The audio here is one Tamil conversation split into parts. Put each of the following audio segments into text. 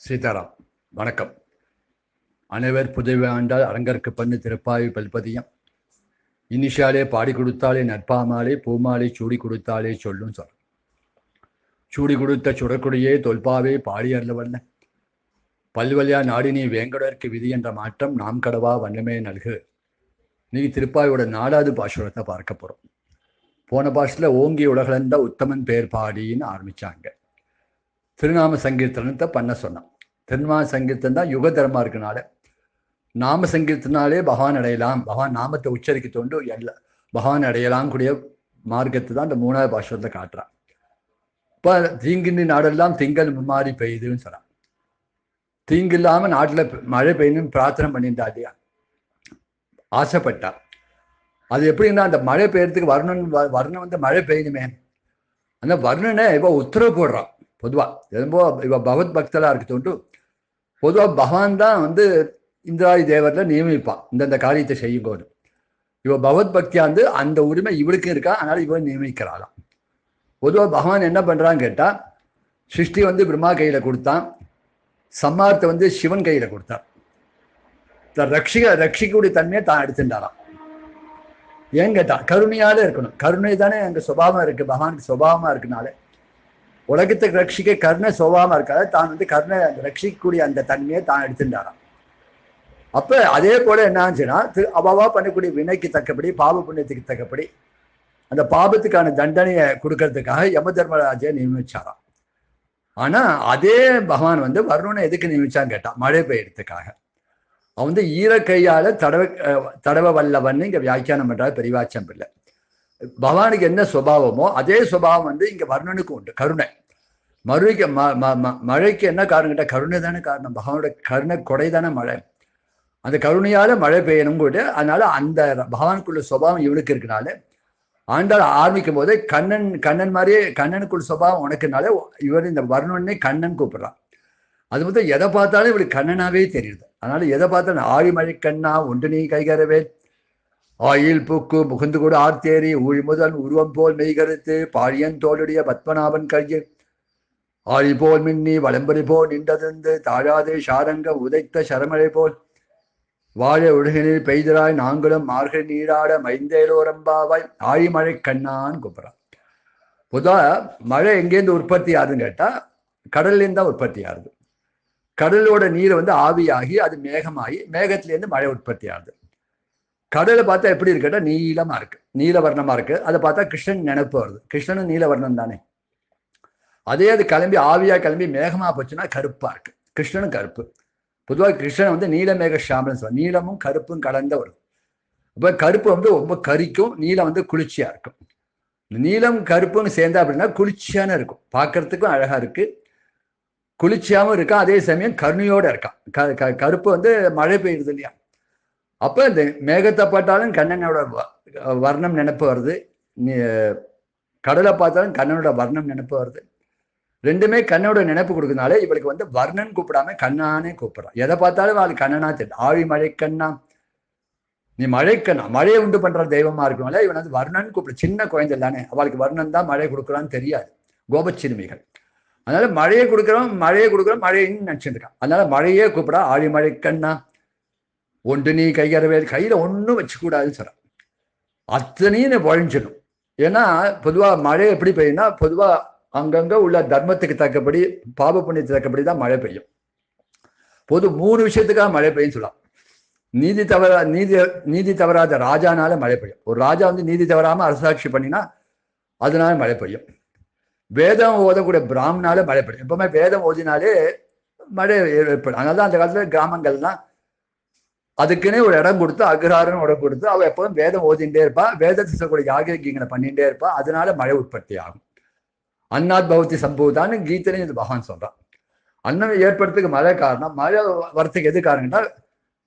சீதாராம். வணக்கம். அனைவர் புதுவை ஆண்டால் அரங்கற்கு பண்ணு திருப்பாவி பல்பதியம் இனிஷாலே பாடி கொடுத்தாலே நற்பாமாலே பூமாலை சூடி கொடுத்தாலே சொல்லும் சொல். சூடி கொடுத்த சுடற்குடியே தொல்பாவே பாடி அருளவல்ல பல்வலியா நாடினி வேங்கடற்கு விதி என்ற மாற்றம் நாம் கடவா வண்ணமே நல்கு. நீ திருப்பாயோட 4வது பாசுரத்தை பார்க்க போறோம். போன பாஷத்தில் ஓங்கி உலகளந்த உத்தமன் பேர் பாடின்னு ஆரம்பிச்சாங்க. திருநாம சங்கீர்த்தனத்தை பண்ண சொன்னான். திருநாம சங்கீர்த்தன் தான் யுக தர்மா இருக்கனால நாம சங்கீர்த்தனாலே பகவான் அடையலாம், பகவான் நாமத்தை உச்சரிக்க தோண்டு எல்லா பகவான் அடையலாம் கூடிய மார்க்கத்தை தான் இந்த 3வது பாசுரத்தை காட்டுறான். இப்போ தீங்கின்றி நாடெல்லாம் திங்கள் மும்மாறி பெய்யுதுன்னு சொன்னான். தீங்கு இல்லாம நாட்டில் மழை பெய்யணும்னு பிரார்த்தனை பண்ணியிருந்தா இல்லையா, ஆசைப்பட்டா. அது எப்படின்னா அந்த மழை பெய்யறதுக்கு வர்ணம் வந்து மழை பெய்யணுமே, அந்த வர்ணனை இப்போ உத்தரவு போடுறான். பொதுவா ரொம்ப இவ பகவத் பக்தலா இருக்கு தோண்டு பொதுவா பகவான் தான் வந்து இந்திராதி தேவர்ல நியமிப்பான் இந்த காரியத்தை செய்யும்போது. இவ பகவத் பக்தியா வந்து அந்த உரிமை இவளுக்கு இருக்கா, அதனால இவன் நியமிக்கிறாளாம். பொதுவா பகவான் என்ன பண்றான்னு கேட்டா, சிருஷ்டி வந்து பிரம்மா கையில கொடுத்தான், சம்மாரத்தை வந்து சிவன் கையில கொடுத்தான். ரட்சிக்கக்கூடிய தன்மையை தான் எடுத்துட்டாராம். ஏன் கேட்டா கருணையால இருக்கணும். கருணை தானே அங்க சுபாவம் இருக்கு, பகவானுக்கு சுபாவமா இருக்குனால உலகத்துக்கு ரட்சிக்க கருணை சுபாவமா இருக்காது, தான் வந்து கருணை ரட்சிக்கக்கூடிய அந்த தன்மையை தான் எடுத்துட்டாராம். அப்ப அதே போல என்ன ஆச்சுன்னா, அவாவா பண்ணக்கூடிய வினைக்கு தக்கபடி பாப புண்ணியத்துக்கு தக்கபடி அந்த பாபத்துக்கான தண்டனையை கொடுக்கறதுக்காக யம தர்மராஜை நியமிச்சாராம். ஆனா அதே பகவான் வந்து வருணனை எதுக்கு நியமிச்சான்னு கேட்டான், மழை பெய்யறதுக்காக. அவன் வந்து ஈரக்கையால தடவ வல்லவன் இங்க வியாக்கியானம் பண்றாரு பெரியவாச்சம் பிள்ளை. பகவானுக்கு என்ன சுபாவமோ அதே சுபாவம் வந்து இங்க வர்ணனுக்கு உண்டு, கருணை. மழைக்கு என்ன காரணம் கேட்டா கருணை தானே காரணம். பகவானோட கருணை கொடை தானே மழை. அந்த கருணையால மழை பெய்யணும் கூட. அதனால அந்த பகவானுக்குள்ள சுபாவம் இவனுக்கு இருக்கனால ஆண்டாள் ஆரம்பிக்கும் போதே கண்ணன் மாதிரியே கண்ணனுக்குள்ள சுபாவம் உனக்குனால இவர் இந்த வர்ணனை கண்ணன் கூப்பிடுறான். அது மட்டும் எதை பார்த்தாலும் இவளுக்கு கண்ணனாவே தெரியுது. அதனால எதை பார்த்தாலும் ஆழி மழை கண்ணா ஒன்று நீ கைகரவே ஆயில் பூக்கு முகுந்து கூட ஆர்த்தேரி ஊழி முதல் உருவம் போல் மெய்கருத்து பாழியன் தோளுடைய பத்மநாபன் கையில் ஆழி போல் மின்னி வளம்பரி போல் நின்றதிருந்து தாழாதே சாரங்க உதைத்த சரமழை போல் வாழ உலகினில் பெய்தராய் நாங்களும் மார்கழி நீராட மைந்தேலோரம்பாவாய் ஆழி மழை கண்ணான்னு கூப்பிட்றான். பொதுவா மழை எங்கேருந்து உற்பத்தி ஆகுதுன்னு கேட்டா கடல்லேருந்து தான் உற்பத்தி ஆகுது. கடலோட நீரை வந்து ஆவியாகி அது மேகமாகி மேகத்திலேருந்து மழை உற்பத்தி ஆகுது. கடலை பார்த்தா எப்படி இருக்கு கேட்டா நீளமா இருக்கு, நீலவர்ணமா இருக்கு. அதை பார்த்தா கிருஷ்ணன் நினைப்பு வருது. கிருஷ்ணனும் நீலவர்ணம் தானே. அதே அது கிளம்பி ஆவியா கிளம்பி மேகமா போச்சுன்னா கருப்பா இருக்கு. கிருஷ்ணனும் கருப்பு. பொதுவாக கிருஷ்ணன் வந்து நீலமேக ஷாமன் சொல்லுவாங்க. நீளமும் கருப்பும் கலந்த வரும். இப்போ கருப்பு வந்து ரொம்ப கரிக்கும், நீலம் வந்து குளிர்ச்சியா இருக்கும். நீலம் கருப்புன்னு சேர்ந்தா அப்படின்னா குளிர்ச்சியான இருக்கும், பார்க்கறதுக்கும் அழகா இருக்கு, குளிர்ச்சியாகவும் இருக்கா, அதே சமயம் கருணையோட இருக்கான். கருப்பு வந்து மழை பெய்யுது இல்லையா, அப்ப இந்த மேகத்தை பார்த்தாலும் கண்ணனோட வர்ணம் நினைப்பு வருது, கடலை பார்த்தாலும் கண்ணனோட வர்ணம் நினைப்பு வருது. ரெண்டுமே கண்ணனோட நினைப்பு கொடுக்கறதுனால இவளுக்கு வந்து வர்ணன் கூப்பிடாம கண்ணானே கூப்பிடுறான். எதை பார்த்தாலும் அவளுக்கு கண்ணனா தெரியும். ஆழி மழை கண்ணா, நீ மழைக்கண்ணா, மழையை உண்டு பண்ற தெய்வமா இருக்கனால இவன் வந்து வர்ணன் கூப்பிடு. சின்ன குழந்தை தானே, அவளுக்கு வர்ணன் தான் மழை கொடுக்குறான்னு தெரியாது, கோபச்சிறுமிகள். அதனால மழையை கொடுக்குறோம் மழைன்னு நினைச்சிட்டு இருக்கான். அதனால மழையே கூப்பிடா ஆழி மழை கண்ணா ஒன்று நீ கைகரவே, கையில ஒன்றும் வச்சுக்கூடாதுன்னு சொல்றான். அத்தனையும் பொழிஞ்சிடும். ஏன்னா பொதுவா மழை எப்படி பெய்யும்னா, பொதுவா அங்கங்க உள்ள தர்மத்துக்கு தக்கபடி பாப புண்ணியத்துக்கு தக்கபடி தான் மழை பெய்யும். பொது 3 விஷயத்துக்காக மழை பெய்யும் சொல்லலாம். நீதி தவறாத ராஜானால மழை பெய்யும். ஒரு ராஜா வந்து நீதி தவறாம அரசாட்சி பண்ணினா அதனால மழை பெய்யும். வேதம் ஓதக்கூடிய பிராமணால மழை பெய்யும். எப்பவுமே வேதம் ஓதினாலே மழை ஏற்படும். அதனாலதான் அந்த காலத்துல கிராமங்கள்லாம் அதுக்குன்னே ஒரு இடம் கொடுத்து, அக்ரஹாரன்னு இடம் கொடுத்து அவ எப்பவும் வேதம் ஓதிண்டே இருப்பா, வேதத்தை சொல்லக்கூடிய யாகங்களை பண்ணிட்டே இருப்பா. அதனால மழை உற்பத்தி ஆகும். அன்னாத் பகவதி சம்பூதான்னு கீதையில இது பகவான் சொல்றான். அன்னம் ஏற்படுறதுக்கு மழை காரணம், மழை வரத்துக்கு எது காரணம்னா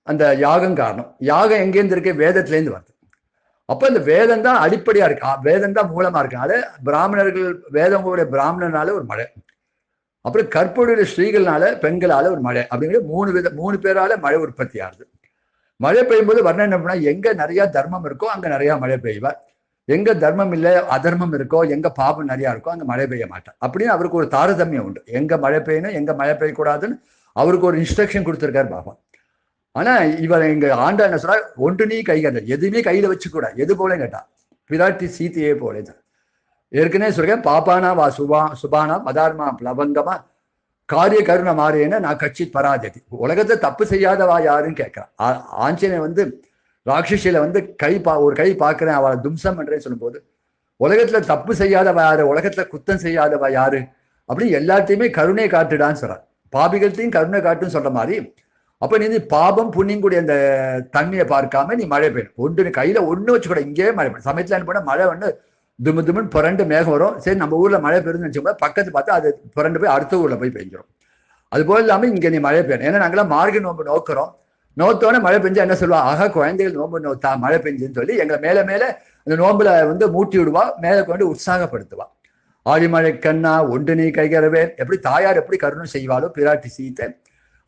அந்த யாகம் காரணம். யாகம் எங்கேருந்து இருக்கு, வேதத்திலேருந்து வருது. அப்ப இந்த வேதம் தான் அடிப்படையா இருக்கு, வேதம் தான் மூலமா இருக்கனால பிராமணர்கள் வேதங்களுடைய பிராமணனால ஒரு மழை, அப்புறம் கற்புடைய ஸ்ரீகள்னால பெண்களால ஒரு மழை, அப்படிங்கிற 3 பேரால மழை உற்பத்தி ஆகுது. மழை பெய்யும்போது வர்ணம் என்ன பண்ணா, எங்க நிறைய தர்மம் இருக்கோ அங்க நிறைய மழை பெய்வார், எங்க தர்மம் இல்லை அதர்மம் இருக்கோ, எங்க பாபம் நிறைய இருக்கோ அங்க மழை பெய்ய மாட்டார். அப்படின்னு அவருக்கு ஒரு தாரதமியம் உண்டு. எங்க மழை பெய்யணும் எங்க மழை பெய்யக்கூடாதுன்னு அவருக்கு ஒரு இன்ஸ்ட்ரக்ஷன் கொடுத்துருக்காரு பகவான். ஆனா இவர் எங்க ஆண்டா என்ன சொல்றா, ஒன்று நீ கைகள் எதுவுமே கையில வச்சுக்கூட. எது போல கேட்டா பிராட்டி சீத்தையே போல. ஏற்கனவே சொல்றேன், பாப்பானா வா சுபானா மதார்மா பிளவங்கமா காரிய கருண மாறியேன்னா நான் கட்சி பராஜதி. உலகத்தை தப்பு செய்யாதவா யாருன்னு கேட்கிறான். ஆஞ்சநேயன் ராட்சசியில ஒரு கை பார்க்கிறேன் அவளை தும்சம் பண்றேன்னு சொல்லும் போது, உலகத்துல தப்பு செய்யாதவா யாரு, உலகத்துல குத்தம் செய்யாதவா யாரு அப்படி எல்லாத்தையுமே கருணை காட்டுடான்னு சொல்றான். பாபிகள்த்தையும் கருணை காட்டுன்னு சொல்ற மாதிரி, அப்ப நீ பாபம் புண்ணியம் கூடிய அந்த தண்ணியை பார்க்காம நீ மழை பெய்யும். ஒன்று கையில ஒண்ணு வச்சுக்கூட, இங்கே மழை பெய்யும். சமயத்துல என்ன பண்ண மழை தும்மு தும்முன்னு புரண்டு மேகம் வரும். சரி, நம்ம ஊர்ல மழை பெய்யுதுன்னு வச்சுக்கோங்க, பக்கத்து பார்த்தா அது புரண்டு போய் அடுத்த ஊர்ல போய் பெஞ்சிடும். அது போல இல்லாம இங்க நீ மழை பெய்யணும். ஏன்னா நாங்களாம் மார்கழி நோம்பு நோக்கிறோம். நோத்தோட மழை பெஞ்சா என்ன சொல்லுவா, குழந்தைகள் நோம்பு நோத்தா மழை பெஞ்சுன்னு சொல்லி எங்களை மேல மேல அந்த நோம்புல மூட்டி விடுவா, மேல கொண்டு உற்சாகப்படுத்துவா. ஆழிமழை கண்ணா ஒன்று நீ கைகரவே. எப்படி தாயார் எப்படி கருணை செய்வாளோ பிராட்டி சீத்தை,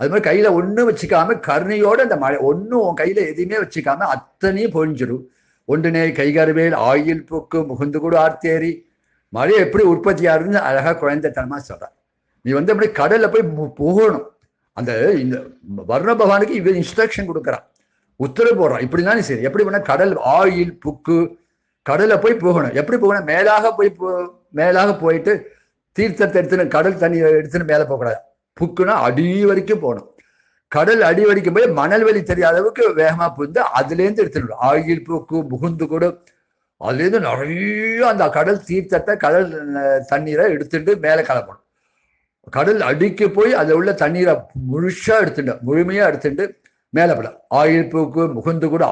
அது மாதிரி கையில ஒன்னும் வச்சுக்காம கருணையோட அந்த மழை ஒன்னும் உன் கையில எதுவுமே வச்சுக்காம அத்தனையும் பொழிஞ்சிடும். ஒன்றுனே கைகருவேல் ஆயில் பூக்கு முகுந்து கூட ஆர்த்தேரி. மழை எப்படி உற்பத்தி ஆகுதுன்னு அழகா குழந்தைத்தனமா சொல்றான். நீ அப்படி கடல்ல போய் புகணும். இந்த வர்ண பகவானுக்கு இவன் இன்ஸ்ட்ரக்ஷன் கொடுக்குறான், உத்தரவு போடுறான். இப்படிதான் சரி, எப்படி பண்ண கடல் ஆயில் புக்கு கடல்ல போய் போகணும். எப்படி போகணும், மேலாக போயிட்டு தீர்த்தத்தை எடுத்துன்னு கடல் தண்ணி எடுத்துன்னு மேல போகக்கூடாது. புக்குன்னா அடி வரைக்கும் போகணும். கடல் அடி வரைக்கும் போய் மணல் வெளி தெரியாத அளவுக்கு வேகமா புகுந்து அதுல இருந்து எடுத்துடும். ஆயில் பூக்கு முகுந்து கூட அதுல இருந்து நிறைய அந்த கடல் தீர்த்தத்தை கடல் தண்ணீரை எடுத்துட்டு மேல கிளம்பணும். கடல் அடிக்கு போய் அதுல உள்ள தண்ணீரை முழுமையா எடுத்துட்டு மேல போட. ஆயில் பூக்கு முகுந்து கூட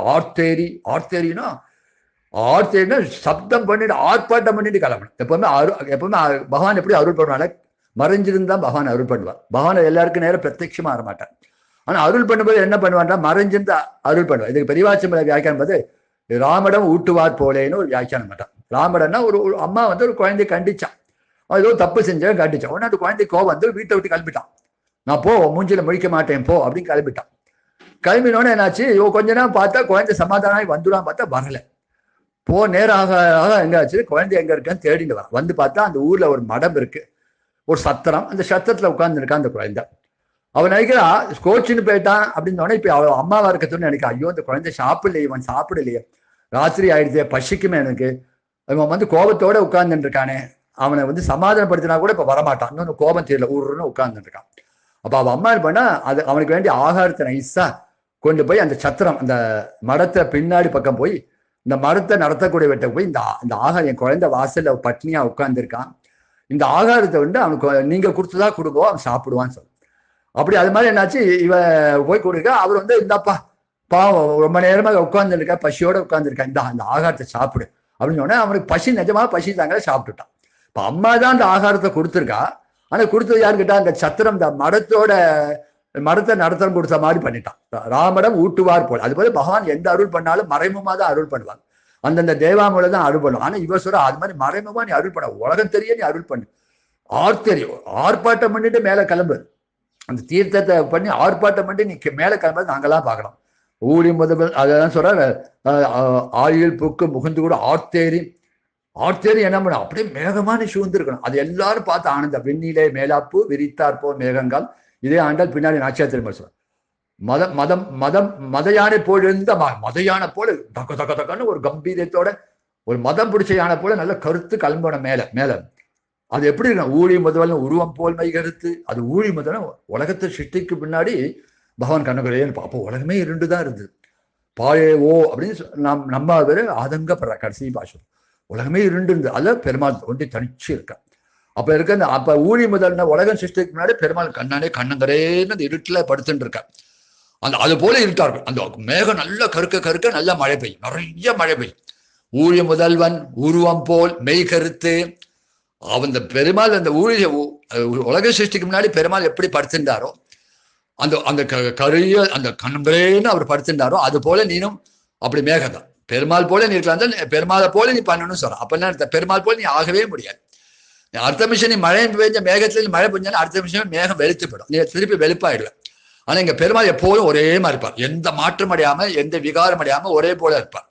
ஆர்த்தேரினா சப்தம் பண்ணிட்டு ஆர்ப்பாட்டம் பண்ணிட்டு கிளம்பணும். எப்பவுமே பகவான் எப்படி அருள் பண்ணுவாங்க, மறைஞ்சிருந்தா பகவான் அருள் பண்ணுவார். பகவான் எல்லாருக்கும் நேரம் பிரத்யட்சமா வர மாட்டார். ஆனா அருள் பண்ணும்போது என்ன பண்ணுவான்னா மறைஞ்சிருந்தா அருள் பண்ணுவார். இதுக்கு பெரியவாச்சமலை வியாக்கியானம் போது ராமடம் ஊட்டுவார் போலேன்னு ஒரு வியாக்கியானம் மாட்டான். ராமடன்னா ஒரு அம்மா ஒரு குழந்தைய கண்டிச்சான், ஏதோ தப்பு செஞ்சவன் கண்டிச்சான். உடனே அந்த குழந்தை கோவம் வீட்டை விட்டு கிளம்பிட்டான். நான் மூஞ்சில முழிக்க மாட்டேன் போ அப்படின்னு கிளம்பிட்டான். கிளம்பினோன்னு என்னாச்சு, கொஞ்ச நேரம் பார்த்தா குழந்தை சமாதானம் வந்துடான்னு பார்த்தா வரல. நேராக எங்க ஆச்சு, குழந்தை எங்க இருக்கான்னு தேடிட்டு வர பார்த்தா அந்த ஊர்ல ஒரு மடம் இருக்கு, ஒரு சத்திரம். அந்த சத்திரத்துல உட்கார்ந்து இருக்கான் அந்த குழந்தை. அவன் நினைக்கிறா கோச்சின்னு போயிட்டான் அப்படின்னு. இப்ப அவ அம்மாவா இருக்கட்டும்னு நினைக்கிறா, ஐயோ அந்த குழந்தை சாப்பிடலையே ராத்திரி ஆயிடுச்சே, பசிக்குமே எனக்கு. அவன் கோபத்தோட உட்கார்ந்துட்டு இருக்கானே, அவனை சமாதானப்படுத்தினா கூட இப்ப வரமாட்டான். இன்னொன்னு கோபம் தெரியல, ஊருன்னு உட்கார்ந்துட்டு இருக்கான். அப்ப அவன் அம்மா பண்ணா அவனுக்கு வேண்டிய ஆகாரத்தை நைஸா கொண்டு போய் அந்த சத்திரம் அந்த மரத்தை பின்னாடி பக்கம் போய் இந்த மரத்தை நடத்தக்கூடிய வெட்ட போய் இந்த ஆகாரம், என் குழந்தை வாசல்ல பட்னியா உட்கார்ந்துருக்கான், இந்த ஆகாரத்தை அவனுக்கு நீங்க கொடுத்துதான் கொடுப்போம், அவன் சாப்பிடுவான்னு சொல்லு. அப்படி அது மாதிரி என்னாச்சு, இவ போய் கொடுக்க. அவர் இந்தாப்பா பாவம் ரொம்ப நேரமா உட்கார்ந்துருக்கா, பசியோட உட்கார்ந்துருக்கா, அந்த ஆகாரத்தை சாப்பிடு அப்படின்னு சொன்னா அவனுக்கு பசி நிஜமா பசி தாங்க சாப்பிட்டுட்டான். இப்ப அம்மா தான் அந்த ஆகாரத்தை கொடுத்துருக்கா. ஆனா கொடுத்தது யாருக்கிட்டா, அந்த சத்திரம் இந்த மரத்தை நடத்தம் கொடுத்த மாதிரி பண்ணிட்டான். ராமடம் ஊட்டுவார் போல். அது போல பகவான் எந்த அருள் பண்ணாலும் மறைமுகமா தான் அருள் பண்ணுவாங்க. அந்தந்த தேவாமூல தான் அருள் பண்ணுவான். ஆனா இவ சொல்ற அது மாதிரி மறைமுகமா நீ அருள் பண்ண, உலகம் தெரிய நீ அருள் பண்ணு. ஆர்ப்பாட்டம் பண்ணிட்டு மேல கிளம்பு, அந்த தீர்த்தத்தை பண்ணி ஆர்ப்பாட்டம் பண்ணி நீ மேல கிளம்புறது நாங்கெல்லாம் பார்க்கலாம். ஊழி முதல் அதான் சொல்ற ஆயில் புக்கு முகுந்து கூட ஆர்த்தேரி என்ன பண்ண, அப்படியே மேகமான சூழ்ந்திருக்கணும். அது எல்லாரும் பார்த்து ஆனந்த வெண்ணிலே மேலாப்பு விரித்தார் போல் மேகங்கள். இதே ஆண்டால் பின்னாடி நாச்சியார் திரும்ப சொல்ற மத யானை போல இருந்த மத யானை போல தக்கன்னு ஒரு கம்பீரத்தோட ஒரு மதம் பிடிச்ச யானை போல நல்ல கருத்து கிளம்புன மேல அது எப்படி இருக்கணும், ஊழி முதல் உருவம் போல் மை கருத்து. அது ஊழி முதல் உலகத்தை சிருஷ்டிக்கு பின்னாடி பகவான் கண்ணகுரையன்னு பார்ப்போம். உலகமே இருண்டுதான் இருந்தது. பாயே ஓ அப்படின்னு நம்ம பேரு ஆதங்கப்படுற கடைசி பாஷை. உலகமே இருண்டு இருந்தது. அல்ல பெருமாள் ஒன்றி தனிச்சு இருக்க. அப்ப இருக்க அப்ப ஊழி முதல்னா உலகம் சிருஷ்டிக்கு முன்னாடி பெருமாள் கண்ணங்கரேன்னு அந்த இருட்டுல படுத்துட்டு இருக்க. அது போல இருட்டா இருக்கும். அந்த மேகம் நல்ல கருக்க நல்ல மழை பெய்யும், நிறைய மழை பெய்யும். ஊழி முதல்வன் உருவம் போல் மெய் கருத்து. அந்த பெருமாள் அந்த உலக சிருஷ்டிக்கு முன்னாடி பெருமாள் எப்படி படுத்திருந்தாரோ, அந்த கரிய அந்த கண்ணங்கரேன்னு அவர் படுத்திருந்தாரோ, அது போல நீனும் அப்படி மேகதான் பெருமாள் போல நீ இருக்கலாம். பெருமாளை போல நீ பண்ணணும்னு சொல்ற. அப்ப என்ன, பெருமாள் போல நீ ஆகவே முடியாது. அடுத்த நிமிஷம் நீ மழை பெஞ்ச மேகத்துல மழை பெஞ்சாலும் அடுத்த நிமிஷம் மேகம் வெளுத்து போயிடும், நீ திருப்பி வெளுப்பாயிடுவேன். ஆனா இங்க பெருமாள் எப்போதும் ஒரே மாதிரி இருப்பார், எந்த மாற்றம் அடையாம எந்த விகாரம் அடையாம ஒரே போல இருப்பார்.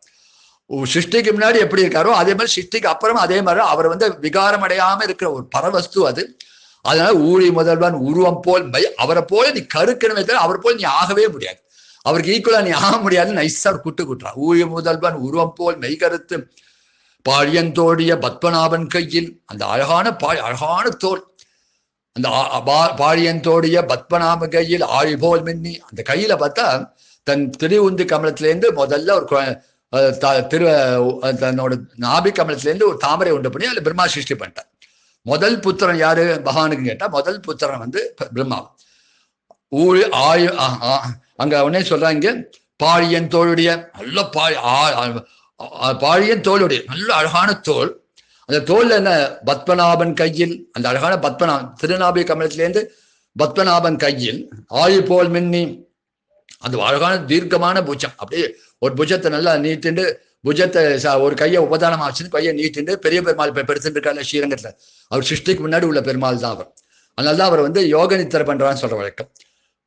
சிருஷ்டிக்கு முன்னாடி எப்படி இருக்காரோ அதே மாதிரி சிருஷ்டிக்கு அப்புறம் அதே மாதிரி அவர் விகாரம் அடையாம இருக்கிற ஒரு பரவஸ்து அது. அதனால ஊழி முதல்வன் உருவம் போல் அவரை போல நீ கருக்கணுமே தவிர அவர் போல் நீ ஆகவே முடியாது. அவருக்கு ஈக்குவலா நீ ஆக முடியாதுன்னு நைஸா குட்டுறான். ஊழி முதல்வன் உருவம் போல் மெய் கருத்து பாழியந்தோடிய பத்மநாபன் கையில், அந்த அழகான தோல், அந்த பாழியந்தோடிய பத்மநாப கையில் ஆழி போல் மின்னி, அந்த கையில பார்த்தா தன் திருவுந்து கமலத்திலேருந்து முதல்ல ஒரு தன்னோட நாபி கமலத்திலேருந்து ஒரு தாமரை உண்டு பண்ணி அதுல பிரம்மா சிருஷ்டி பண்ணிட்டார். முதல் புத்திரன் யாரு பகவானுக்கு கேட்டா முதல் புத்திரன் வந்து பிரம்மா. அங்க உடனே சொல்றாங்க, பாழியன் தோளுடைய நல்ல பாழியன் தோளுடைய நல்ல அழகான தோல். அந்த தோல்ல என்ன பத்மநாபன் கையில், அந்த அழகான பத்மநாபன் திருநாபி கமலத்திலேருந்து பத்மநாபன் கையில் ஆழி போல் மின்னி, அந்த அழகான தீர்க்கமான புஜம், அப்படியே ஒரு புஜத்தை நல்லா நீட்டிண்டு, புஜத்தை ஒரு கையை உபதானமா வச்சு கையை நீட்டிண்டு பெரிய பெருமாள் பெருத்துட்டு இருக்காரு ஸ்ரீரங்கத்துல. அவர் சிருஷ்டிக்கு முன்னாடி உள்ள பெருமாள் தான் அவர். அதனாலதான் அவர் வந்து யோக நித்திரை பண்றான்னு சொல்ற வழக்கம்.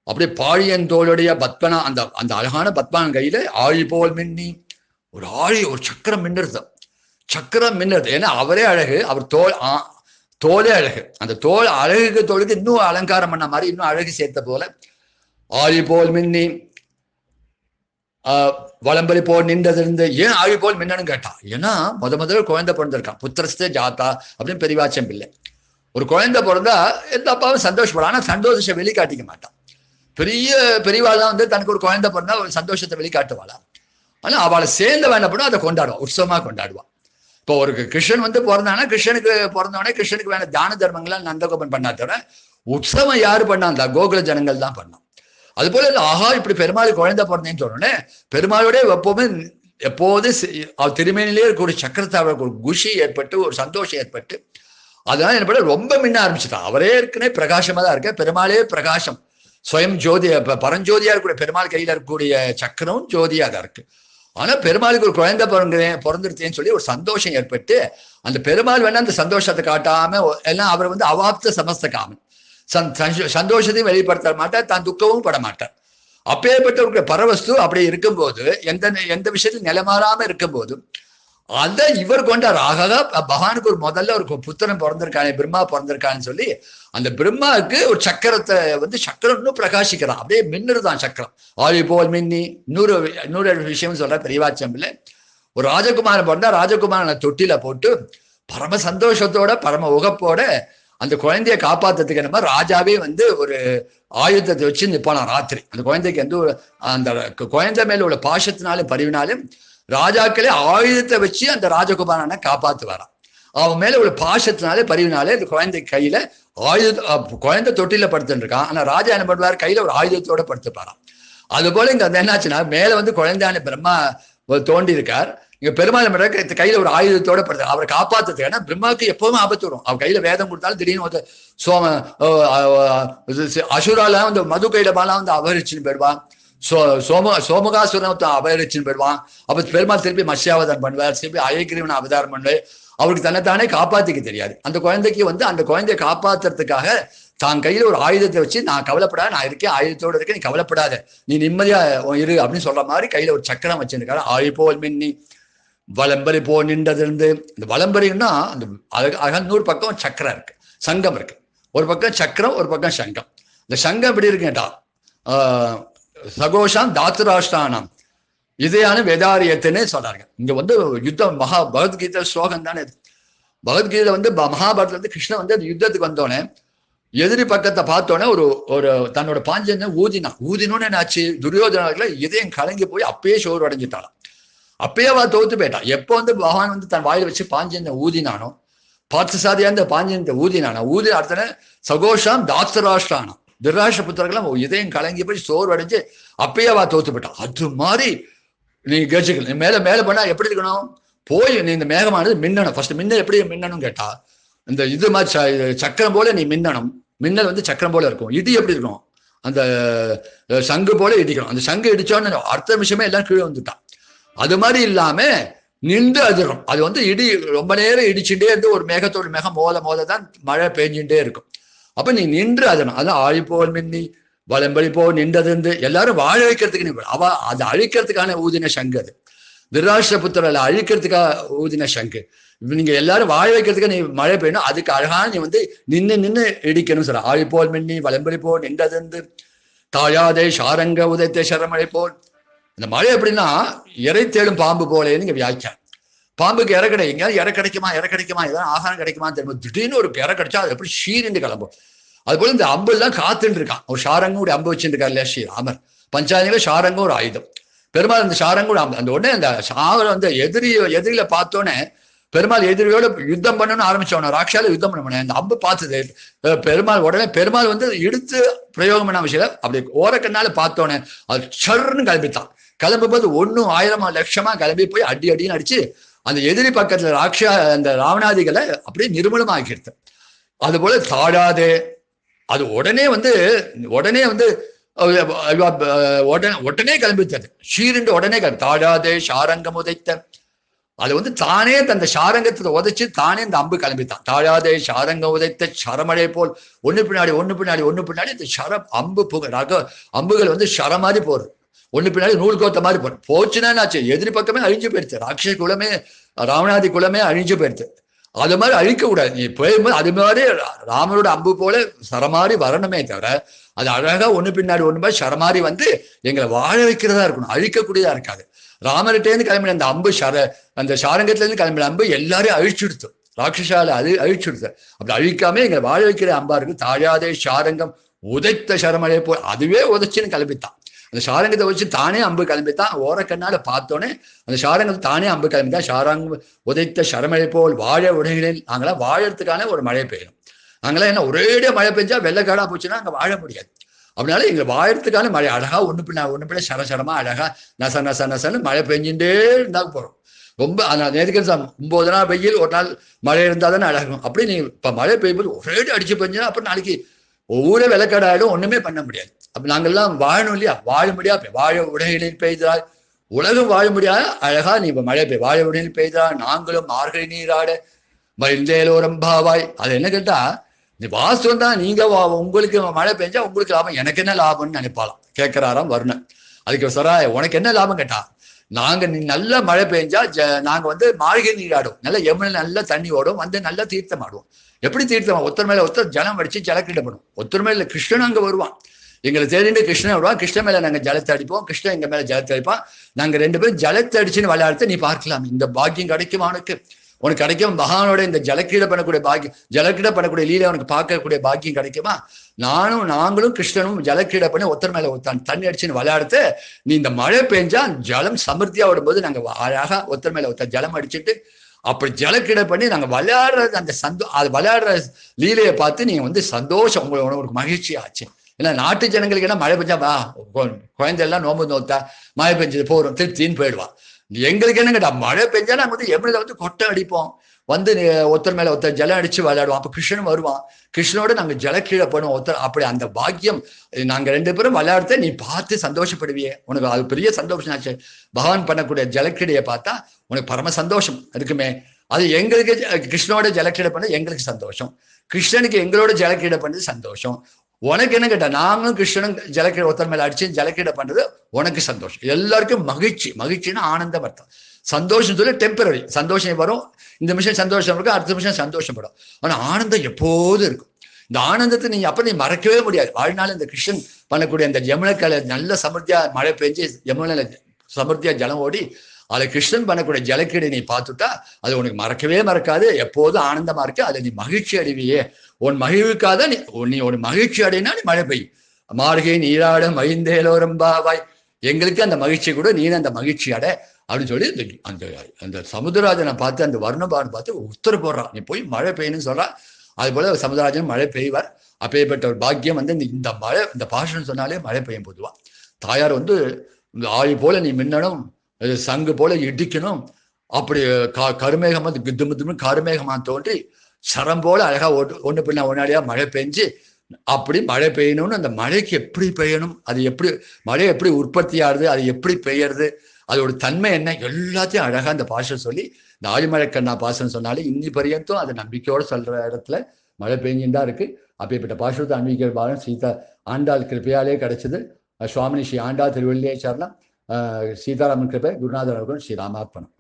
அப்படியே பாழியன் தோளுடைய பத்மனா, அந்த அந்த அழகான பத்மனான் கையில ஆழி போல் மின்னி, ஒரு ஒரு சக்கரம் மின்னுறது, சக்கரம் மின்னுறது. ஏன்னா அவரே அழகு, அவர் தோலே அழகு. அந்த தோல் அழகுக்கு தோலுக்கு இன்னும் அலங்காரம் பண்ண மாதிரி இன்னும் அழகு சேர்த்த போல ஆழி போல் மின்னி வளம்பரி போல் நின்றதிருந்து. ஏன் ஆழி போல் மின்னணும் கேட்டா, ஏன்னா முதல்ல குழந்தை பிறந்திருக்கான், புத்திரஸ்தே ஜாத்தா அப்படின்னு பெரியவாச்சம் இல்லை. ஒரு குழந்தை பிறந்தா எந்த அப்பாவும் சந்தோஷப்படும், ஆனா சந்தோஷத்தை வெளிக்காட்டிக்க மாட்டான். பெரியவாள் தான் வந்து தனக்கு ஒரு குழந்தை பிறந்தா ஒரு சந்தோஷத்தை வெளிக்காட்டுவாளா, ஆனா அவளை சேர்ந்த வேண்டப்படும் அதை கொண்டாடுவான், உற்சவமா கொண்டாடுவான். இப்போ ஒரு கிருஷ்ணன் வந்து பிறந்தானா, கிருஷ்ணனுக்கு பிறந்தவனே கிருஷ்ணனுக்கு வேணா தான தர்மங்கள்லாம் நந்தகோபன் பண்ணா தவிர உற்சவம் யாரு பண்ணா, கோகுல ஜனங்கள் தான் பண்ணான். அது போல ஆஹா இப்படி பெருமாள் குழந்தை பிறந்தேன்னு சொன்னோடனே பெருமாளோட எப்போது திருமேனிலே இருக்க ஒரு சக்கரத்தை ஒரு குஷி ஏற்பட்டு ஒரு சந்தோஷம் ஏற்பட்டு அதனால என்ன பண்ண ரொம்ப மின்ன ஆரம்பிச்சுட்டான். அவரே இருக்குன்னே பிரகாசமா தான் இருக்க, பெருமாளே பிரகாசம், ஸ்வயம் ஜோதி, பரஞ்சோதியா இருக்கக்கூடிய பெருமாள் கையில இருக்கக்கூடிய சக்கரம் ஜோதியா தான் இருக்கு. ஆனா பெருமாளுக்கு ஒரு குழந்தை பிறந்துருத்தேன்னு சொல்லி ஒரு சந்தோஷம் ஏற்பட்டு அந்த பெருமாள் வேணா அந்த சந்தோஷத்தை காட்டாம எல்லாம் அவர் வந்து அவாப்த சமஸ்த காமன், சந்தோஷத்தையும் வெளிப்படுத்த மாட்டார், தான் துக்கமும் பட மாட்டார். அப்பேற்பட்ட பரவஸ்து அப்படி இருக்கும்போது எந்த விஷயத்தில் நிலமாறாம இருக்கும்போது அதை இவர் கொண்டார். ஆக பகவானுக்கு ஒரு முதல்ல ஒரு புத்திரன் பிறந்திருக்கானே, பிரம்மா பிறந்திருக்கான்னு சொல்லி அந்த பிரம்மாவுக்கு ஒரு சக்கரத்தை வந்து சக்கரம் இன்னும் பிரகாசிக்கிறான், அப்படியே மின்னுதான் சக்கரம் ஆழி போல் மின்னி. இன்னொரு விஷயம் சொல்ற பெரியவாச்சம் இல்லை, ஒரு ராஜகுமாரன் பிறந்தா ராஜகுமாரனை தொட்டில போட்டு பரம சந்தோஷத்தோட பரம உகப்போட அந்த குழந்தைய காப்பாத்துறதுக்கு நம்ம ராஜாவே வந்து ஒரு ஆயுதத்தை வச்சு நிப்பானான் ராத்திரி. அந்த குழந்தைக்கு எந்த அந்த குழந்தை மேல உள்ள பாசத்தினாலும் பரிவினாலும் ராஜாக்களே ஆயுதத்தை வச்சு அந்த ராஜகுமாரனை காப்பாத்துவாராம். அவன் மேல உள்ள பாசத்தினாலே பரிவினாலே அந்த குழந்தை கையில குழந்தை தொட்டில படுத்துட்டு இருக்கான், ஆனா ராஜா என்ன பண்ணுவார், கையில ஒரு ஆயுதத்தோட படுத்துப்பாராம். அது போல இங்க என்னாச்சுன்னா மேல வந்து குழந்தையான பிரம்மா தோண்டி இருக்கார், இங்க பெருமாள் கையில ஒரு ஆயுதத்தோட படுத்து அவரை காப்பாத்துறது. ஏன்னா பிரம்மாவுக்கு எப்பவுமே ஆபத்து வரும், அவர் கையில வேதம் கொடுத்தாலும் திடீர்னு அசுரால வந்து மது கையிலமாலாம் வந்து அபகரிச்சுன்னு போயிடுவான், சோமகாசுரத்தை அபகரிச்சுன்னு போயிடுவான். அப்ப பெருமாள் திருப்பி மத்ஸ்யாவதாரம் பண்ணுவார், திருப்பி அயகிரிவனை அவதாரம் பண்ணுவார். அவருக்கு தன்னைத்தானே காப்பாத்திக்க தெரியாது. அந்த குழந்தைக்கு வந்து அந்த குழந்தைய காப்பாத்துறதுக்காக தான் கையில ஒரு ஆயுதத்தை வச்சு நான் கவலைப்படாத, நான் இருக்கேன், ஆயுதத்தோட இருக்கேன், நீ கவலைப்படாத, நீ நிம்மதியா இரு அப்படின்னு சொல்ற மாதிரி கையில ஒரு சக்கரம் வச்சிருக்காரு. ஆழி போல் மின்னி வலம்பரி போ நின்றதிருந்து. இந்த வலம்பரின்னா அந்த அகநூறு பக்கம் சக்கரம் இருக்கு, சங்கம் இருக்கு, ஒரு பக்கம் சக்கரம் ஒரு பக்கம் சங்கம். இந்த சங்கம் எப்படி இருக்கு கேட்டா சகோஷாம் தாத்துராஷ்டானம் இதையான வேதாரியத்துன்னு சொல்றாங்க. இங்க வந்து யுத்தம் பகவத்கீதை ஸ்லோகம் தானே இது. பகவத்கீதை வந்து மகாபாரதத்துல வந்து கிருஷ்ணன் வந்து அந்த யுத்தத்துக்கு வந்தோடனே எதிரி பக்கத்தை பார்த்தோன்னே ஒரு தன்னோட பாஞ்சஜனை ஊதினோன்னு என்னாச்சு, துரியோதனால இதயம் கலங்கி போய் அப்பயே சோறு அடைஞ்சிட்டாளாம். அப்பயே அவ தோத்து போயிட்டான். எப்போ வந்து பகவான் வந்து தன் வாயில வச்சு பாஞ்சஜனை ஊதினானோ, பார்த்து சாதியா இந்த பாஞ்சஜனத்தை ஊதி அடுத்த சகோஷாம் தாத்ராஷ்டானம் திருராஷ்டிர புத்திரர்களும் இதயம் கலங்கி போய் சோறு அடைஞ்சு அப்பயே அவ தோத்து போயிட்டான். அது மாதிரி நீ கேச்சுக்கல, நீ மேல பண்ணா எப்படி இருக்கணும், போய் நீ இந்த மேகமானது மின்னணும். ஃபர்ஸ்ட் மின்னல் எப்படி மின்னணும் கேட்டா இந்த இது மாதிரி சக்கரம் போல நீ மின்னணும். மின்னல் வந்து சக்கரம் போல இருக்கும். இடி எப்படி இருக்கும், அந்த சங்கு போல இடிக்கணும். அந்த சங்கு இடிச்சோன்னு அடுத்த நிமிஷமே எல்லாம் கீழே வந்துட்டான். அது மாதிரி இல்லாம நின்று அதிரும். அது வந்து இடி ரொம்ப நேரம் இடிச்சுட்டே இருந்து ஒரு மேகத்தோடு மேகம் மோத தான் மழை பெஞ்சுட்டே இருக்கும். அப்ப நீ நின்று அதிரும். அதான் ஆழி போல் மின்னி வலம்படி போ நின்றது எல்லாரும் வாழ வைக்கிறதுக்கு நீ அதை அழிக்கிறதுக்கான ஊதின சங்கு அது. திருராஷ்டிர புத்திரரை அழிக்கிறதுக்காக ஊதின சங்கு. நீங்க எல்லாரும் வாழ வைக்கிறதுக்கு நீ மழை பெய்யணும், அதுக்கு அழகான நீ வந்து நின்று இடிக்கணும் சொல்ற. ஆழி போல் மின்னி வலம்புரி போல் நின்றதென்று தாழாதே சாரங்க உதைத்த சரமழை போல். இந்த மழை எப்படின்னா இறை தேடும் பாம்பு போலேன்னு இங்க வியாக்கியம். பாம்புக்கு இறை கிடைக்குங்க, இறை கிடைக்குமா ஏதாவது ஆகாரம் கிடைக்குமா தெரியும். திடீர்னு ஒரு இறை கிடைச்சா அது எப்படி ஷீரிண்டு கிளம்பும். அது போல இந்த அம்பு எல்லாம் காத்துட்டு இருக்கான். ஒரு ஷாரங்கும் அம்பு வச்சுட்டு இருக்காரு இல்லையா ஸ்ரீராமர். பஞ்சாயத்துல ஷாரங்கம் ஒரு ஆயுதம். பெருமாள் அந்த ஷாரங்கோட அந்த உடனே அந்த சாகரம் வந்து எதிரியில பார்த்தோன்னே பெருமாள் எதிரியோட யுத்தம் பண்ணணும்னு ஆரம்பிச்சோன்னா ராட்சால யுத்தம் பண்ண அந்த அம்பு பார்த்தது பெருமாள் உடனே பெருமாள் வந்து எடுத்து பிரயோகம் பண்ண விஷயம் அப்படி ஓரக்கண்ணால பார்த்தோன்னே அது சர்ன்னு கிளம்பித்தான். கிளம்பும் போது 1000 லட்சமா கிளம்பி போய் அடின்னு அடிச்சு அந்த எதிரி பக்கத்துல அந்த ராவணாதிகளை அப்படியே நிர்மூலமாக்கிடுது. அது போல தாழாதே அது உடனே வந்து உடனே கிளம்பித்தது ஷீருண்டு உடனே தாழாதே சாரங்கம் உதைத்த. அது வந்து தானே அந்த சாரங்கத்தை உதைச்சு தானே இந்த அம்பு கிளம்பித்தான். தாழாதே சாரங்கம் உதைத்த சரமழை போல் ஒண்ணு பின்னாடி இந்த அம்புகள் வந்து சர மாதிரி போறது, ஒண்ணு பின்னாடி நூல் கோத்த மாதிரி போறது. போச்சுன்னா என்னாச்சு, எதிரி பக்கமே அழிஞ்சு போயிடுச்சு, ராட்சச குலமே ராவணாதி குலமே அழிஞ்சு போயிடுச்சு. அது மாதிரி அழிக்க கூடாது. நீ போயும்போது அது மாதிரி ராமனோட அம்பு போல சரமாரி வரணுமே தவிர அது அழகா ஒண்ணு பின்னாடி சரமாரி வந்து எங்களை வாழ வைக்கிறதா இருக்கணும், அழிக்கக்கூடியதா இருக்காது. ராமர்கிட்டேருந்து கிளம்பின அந்த அம்பு அந்த சாரங்கத்துல இருந்து கிளம்பின அம்பு எல்லாரையும் அழிச்சுடுத்து, ராட்சசால அது அழிச்சுடுத்து. அப்படி அழிக்காம எங்களை வாழ வைக்கிற அம்பா இருக்கு. தாழாதே சாரங்கம் உதைத்த சரமழையை போல் அதுவே உதைச்சுன்னு கிளம்பித்தான். அந்த சாரங்கத்தை வச்சு தானே அம்பு கிளம்பித்தான். ஓரக்கண்ணால பார்த்தோன்னே அந்த சாரங்கத்தை தானே அம்பு கிளம்பித்தான். சாரங்கம் உதைத்த சரமழை போல் வாழ உடைகளில் நாங்களாம் வாழறதுக்கான ஒரு மழை பெய்யணும். நாங்களாம் என்ன ஒரேடியா மழை பெஞ்சா வெள்ளக்காடா போச்சுன்னா அங்க வாழ முடியாது. அப்படினால எங்க வாழறதுக்கான மழை அழகா ஒண்ணு பின்ன சரசரமா அழகா நசன்னு மழை பெஞ்சுட்டே இருந்தா போறோம். ரொம்ப நேருக்கு 9 நாள் வெயில், ஒரு நாள் மழை இருந்தா தானே அழகும். அப்படி நீ இப்ப மழை பெய்யும்போது ஒரேடி அடிச்சு பெஞ்சுன்னா அப்புறம் நாளைக்கு ஒவ்வொரு வெள்ளக்காடாயிடும், ஒண்ணுமே பண்ண முடியாது. அப்ப நாங்கெல்லாம் வாழணும் இல்லையா, வாழ முடியாது. வாழ உடைகளில் பெய்தால் உலகம் வாழ முடியாது. அழகா நீ இப்ப மழை பெய்ய வாழ உடையில் பெய்தால் நாங்களும் மார்கழி நீராட மருந்தேலோரம்பாவாய். அது என்ன கேட்டா, இந்த வாஸ்தவம் தான். நீங்க உங்களுக்கு மழை பெஞ்சா உங்களுக்கு லாபம், எனக்கு என்ன லாபம்னு நினைப்பாலாம். கேட்கிறாராம் வருணன். அதுக்கு சொல்றா, உனக்கு என்ன லாபம் கேட்டா, நாங்க நல்ல மழை பெஞ்சா நாங்க வந்து மாளிகை நீராடும், நல்ல யமுனை நல்ல தண்ணி ஓடும், வந்து நல்ல தீர்த்தம் ஆடுவோம். எப்படி தீர்த்தம், ஒருத்தர் மேல ஒருத்தர் ஜலம் அடிச்சு ஜலக்கிட்ட பண்ணும். ஒருத்தர் மேல கிருஷ்ணன் அங்க வருவான், எங்களை தேடிட்டு கிருஷ்ணன் வருவான். கிருஷ்ணன் மேல நாங்க ஜலத்தை அடிப்போம், கிருஷ்ணன் எங்க மேல ஜலத்தை அடிப்பான். நாங்க 2 பேரும் ஜலத்தை அடிச்சுன்னு விளையாடுறது நீ பார்க்கலாம். இந்த பாக்கியம் கிடைக்குமா உனக்கு கிடைக்கும். மகானோட இந்த ஜலக்கீட பண்ணக்கூடிய பாக்கியம், ஜலக்கீட பண்ணக்கூடிய லீலை உனக்கு பார்க்கக்கூடிய பாக்கியம் கிடைக்குமா? நாங்களும் கிருஷ்ணனும் ஜலக்கீட பண்ணி ஒருத்தர் மேல ஒருத்தான் தண்ணி அடிச்சுன்னு விளையாடுத்து. நீ இந்த மழை பெஞ்சா ஜலம் சமிருத்தியா விடும்போது நாங்க அழகா ஒருத்தர் மேல ஒருத்தர் ஜலம் அடிச்சுட்டு அப்படி ஜலக்கீட பண்ணி நாங்க விளையாடுறது அந்த அது விளையாடுற லீலையை பார்த்து நீங்க வந்து சந்தோஷம், உங்களுக்கு மகிழ்ச்சி ஆச்சு. ஏன்னா நாட்டு ஜனங்களுக்கு என்ன மழை பெஞ்சா குழந்தை எல்லாம் நோம்பு நோத்தா மழை பெஞ்சது போறோம் திருப்தின்னு போயிடுவான். எங்களுக்கு என்ன கேட்டா, மழை பெஞ்சா நாங்க வந்து எவ்வளவு வந்து கொட்டை அடிப்போம், வந்து ஒருத்தர் மேல ஒருத்தர் ஜலம் அடிச்சு விளையாடுவோம். அப்ப கிருஷ்ணன் வருவான், கிருஷ்ணனோட நாங்க ஜலக்கீழே பண்ணுவோம் ஒருத்தர். அப்படி அந்த பாக்கியம் நாங்க 2 பேரும் விளையாடுறத நீ பார்த்து சந்தோஷப்படுவியே, உனக்கு அது பெரிய சந்தோஷம் ஆச்சு. பகவான் பண்ணக்கூடிய ஜலக்கீடையை பார்த்தா உனக்கு பரம சந்தோஷம் இருக்குமே. அது எங்களுக்கு கிருஷ்ணனோட ஜலக்கீடை பண்ணது எங்களுக்கு சந்தோஷம், கிருஷ்ணனுக்கு எங்களோட ஜலக்கீடை பண்ணது சந்தோஷம். உனக்கு என்ன கேட்டா, நாங்களும் கிருஷ்ணனும் ஜலக்கீடை ஒருத்தர் மேல அடிச்சு ஜலக்கீடை பண்றது உனக்கு சந்தோஷம். எல்லாருக்கும் மகிழ்ச்சின்னா ஆனந்தம் அர்த்தம். சந்தோஷம் சொல்லி டெம்பரரி சந்தோஷம் வரும், இந்த நிமிஷம் சந்தோஷம் இருக்கும், அடுத்த நிமிஷம் சந்தோஷப்படும். ஆனா ஆனந்தம் எப்போதும் இருக்கும். இந்த ஆனந்தத்தை நீ மறக்கவே முடியாது வாழ்நாள். இந்த கிருஷ்ணன் பண்ணக்கூடிய அந்த யமுனைக்கால நல்ல சமர்த்தியா மழை பெஞ்சு யமுனையில சமர்த்தியா ஜலம் ஓடி அதை கிருஷ்ணன் பண்ணக்கூடிய ஜலக்கீடை நீ பார்த்துட்டா அது உனக்கு மறக்காது, எப்போதும் ஆனந்தமா இருக்கு. அதை நீ மகிழ்ச்சி அடைவியே. உன் மகிழ்வுக்காக நீ ஒரு மகிழ்ச்சி அடையினா நீ மழை பெய்யும். மார்கை நீராட மைந்தேலோரம்பாவாய். எங்களுக்கு அந்த மகிழ்ச்சி கூட நீ அந்த மகிழ்ச்சி அடை அப்படின்னு சொல்லி அந்த சமுத்திரராஜனை பார்த்து அந்த வருணபான் பார்த்து உத்தரவு போடுறான், நீ போய் மழை பெய்யணும்னு சொல்றான். அது போல சமுத்திரராஜன் மழை பெய்வார். அப்பேற்பட்ட ஒரு பாக்கியம் வந்து இந்த மழை இந்த பாஷன் சொன்னாலே மழை பெய்யும் பொதுவா. தாயார் வந்து ஆழி போல நீ மின்னணும், சங்கு போல இடிக்கணும். அப்படி கருமேகமா கித்துமுத்துன்னு கருமேகமா தோன்றி சரம் போல அழகா ஒண்ணு பின்ன ஒன்னாடியா மழை பெஞ்சு அப்படி மழை பெய்யணும்னு. அந்த மழைக்கு எப்படி பெய்யணும், அது எப்படி மழை எப்படி உற்பத்தி ஆகுது, அது எப்படி பெய்யறது, அதோட தன்மை என்ன, எல்லாத்தையும் அழகா அந்த பாஷம் சொல்லி இந்த ஆழிமழை கண்ணா பாசனம் சொன்னாலே இன்னி பரியந்தும் அதை நம்பிக்கையோட சொல்ற இடத்துல மழை பெஞ்சுதான் இருக்கு. அப்பேற்பட்ட பாஷத்தை அன்பிக்கிற பாலம் சீதா ஆண்டாள் கிருப்பையாலே கிடைச்சது. சுவாமினி ஸ்ரீ ஆண்டாள் திருவள்ளியே சரணம். சீதாராமன் கிருபை, குருநாதர் அவர்களும் ஸ்ரீராமார்ப்பணம்.